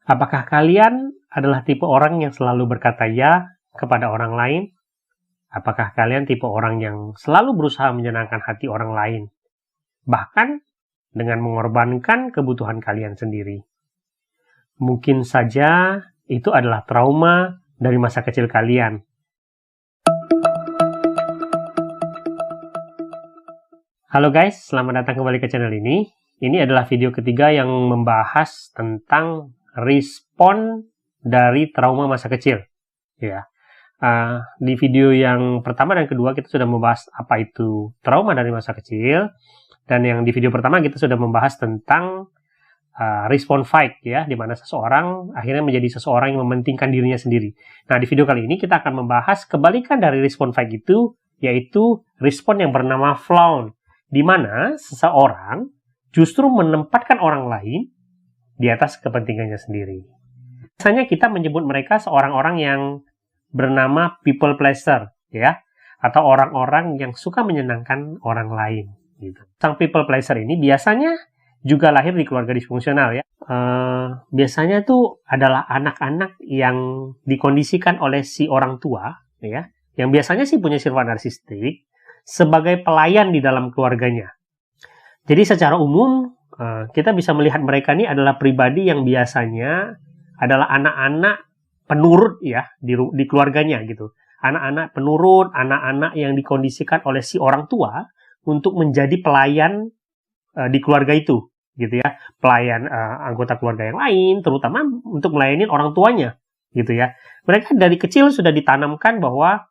Apakah kalian adalah tipe orang yang selalu berkata ya kepada orang lain? Apakah kalian tipe orang yang selalu berusaha menyenangkan hati orang lain? Bahkan dengan mengorbankan kebutuhan kalian sendiri. Mungkin saja itu adalah trauma dari masa kecil kalian. Halo guys, selamat datang kembali ke channel ini. Ini adalah video ketiga yang membahas tentang respon dari trauma masa kecil. Ya, di video yang pertama dan kedua kita sudah membahas apa itu trauma dari masa kecil, dan yang di video pertama kita sudah membahas tentang respon fight, ya, di mana seseorang akhirnya menjadi seseorang yang mementingkan dirinya sendiri. Nah, di video kali ini kita akan membahas kebalikan dari respon fight itu, yaitu respon yang bernama fawn, di mana seseorang justru menempatkan orang lain di atas kepentingannya sendiri. Biasanya kita menyebut mereka seorang-orang yang bernama people pleaser, ya, atau orang-orang yang suka menyenangkan orang lain. Gitu. Sang people pleaser ini biasanya juga lahir di keluarga disfungsional, ya. Biasanya tuh adalah anak-anak yang dikondisikan oleh si orang tua, ya, yang biasanya sih punya sifat narsistik sebagai pelayan di dalam keluarganya. Jadi secara umum kita bisa melihat mereka ini adalah pribadi yang biasanya adalah anak-anak penurut, ya, di keluarganya gitu. Anak-anak penurut, anak-anak yang dikondisikan oleh si orang tua untuk menjadi pelayan di keluarga itu, gitu ya. Pelayan anggota keluarga yang lain, terutama untuk melayani orang tuanya, gitu ya. Mereka dari kecil sudah ditanamkan bahwa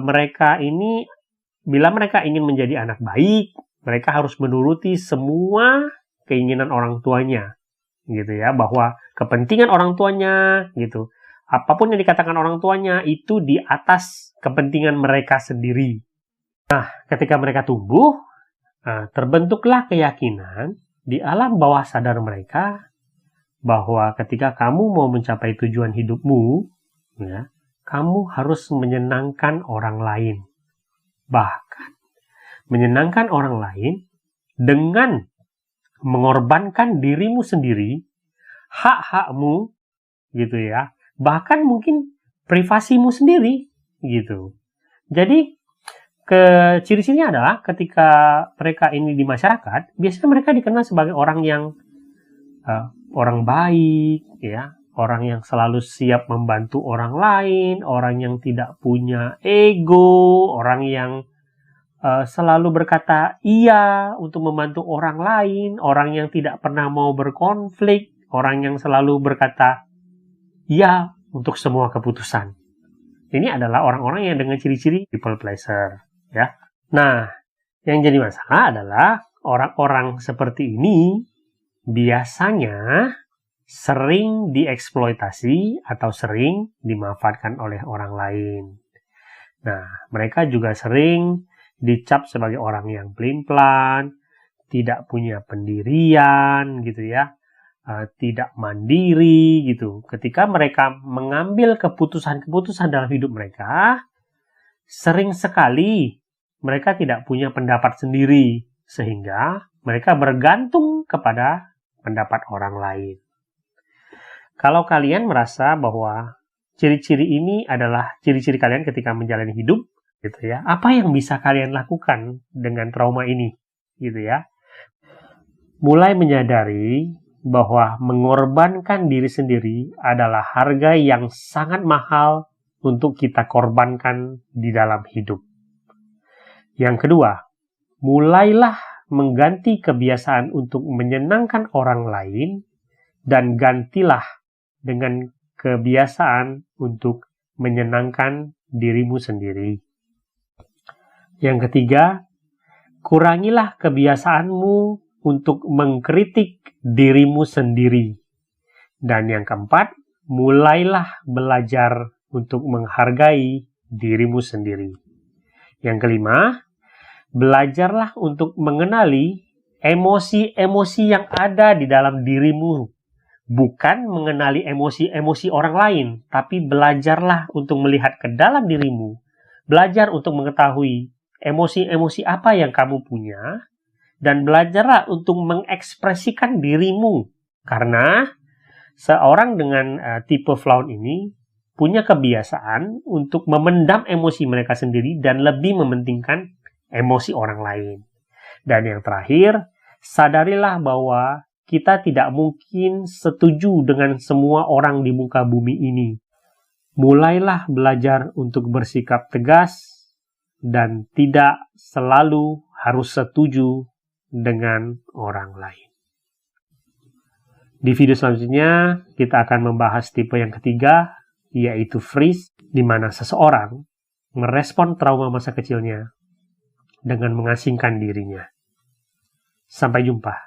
mereka ini, bila mereka ingin menjadi anak baik, mereka harus menuruti semua keinginan orang tuanya, gitu ya, bahwa kepentingan orang tuanya, gitu, apapun yang dikatakan orang tuanya itu di atas kepentingan mereka sendiri. Nah, ketika mereka tumbuh, terbentuklah keyakinan di alam bawah sadar mereka bahwa ketika kamu mau mencapai tujuan hidupmu, ya, kamu harus menyenangkan orang lain. Bahkan menyenangkan orang lain dengan mengorbankan dirimu sendiri, hak-hakmu, gitu ya, bahkan mungkin privasimu sendiri, gitu. Jadi ciri-cirinya adalah ketika mereka ini di masyarakat, biasanya mereka dikenal sebagai orang yang orang baik, ya, orang yang selalu siap membantu orang lain, orang yang tidak punya ego, orang yang selalu berkata iya untuk membantu orang lain, orang yang tidak pernah mau berkonflik, orang yang selalu berkata iya untuk semua keputusan. Ini adalah orang-orang yang dengan ciri-ciri people pleaser, ya. Nah, yang jadi masalah adalah orang-orang seperti ini biasanya sering dieksploitasi atau sering dimanfaatkan oleh orang lain. Nah, mereka juga sering dicap sebagai orang yang pelin-pelan, tidak punya pendirian, gitu ya, tidak mandiri, gitu. Ketika mereka mengambil keputusan-keputusan dalam hidup mereka, sering sekali mereka tidak punya pendapat sendiri, sehingga mereka bergantung kepada pendapat orang lain. Kalau kalian merasa bahwa ciri-ciri ini adalah ciri-ciri kalian ketika menjalani hidup, gitu ya, apa yang bisa kalian lakukan dengan trauma ini, gitu ya? Mulai menyadari bahwa mengorbankan diri sendiri adalah harga yang sangat mahal untuk kita korbankan di dalam hidup. Yang kedua, mulailah mengganti kebiasaan untuk menyenangkan orang lain dan gantilah dengan kebiasaan untuk menyenangkan dirimu sendiri. Yang ketiga, kurangilah kebiasaanmu untuk mengkritik dirimu sendiri. Dan yang keempat, mulailah belajar untuk menghargai dirimu sendiri. Yang kelima, belajarlah untuk mengenali emosi-emosi yang ada di dalam dirimu. Bukan mengenali emosi-emosi orang lain, tapi belajarlah untuk melihat ke dalam dirimu. Belajar untuk mengetahui emosi-emosi apa yang kamu punya, dan belajarlah untuk mengekspresikan dirimu. Karena Seorang dengan tipe Flown ini punya kebiasaan untuk memendam emosi mereka sendiri dan lebih mementingkan emosi orang lain. Dan yang terakhir, sadarilah bahwa kita tidak mungkin setuju dengan semua orang di muka bumi ini. Mulailah belajar untuk bersikap tegas dan tidak selalu harus setuju dengan orang lain. Di video selanjutnya, kita akan membahas tipe yang ketiga, yaitu freeze, di mana seseorang merespon trauma masa kecilnya dengan mengasingkan dirinya. Sampai jumpa.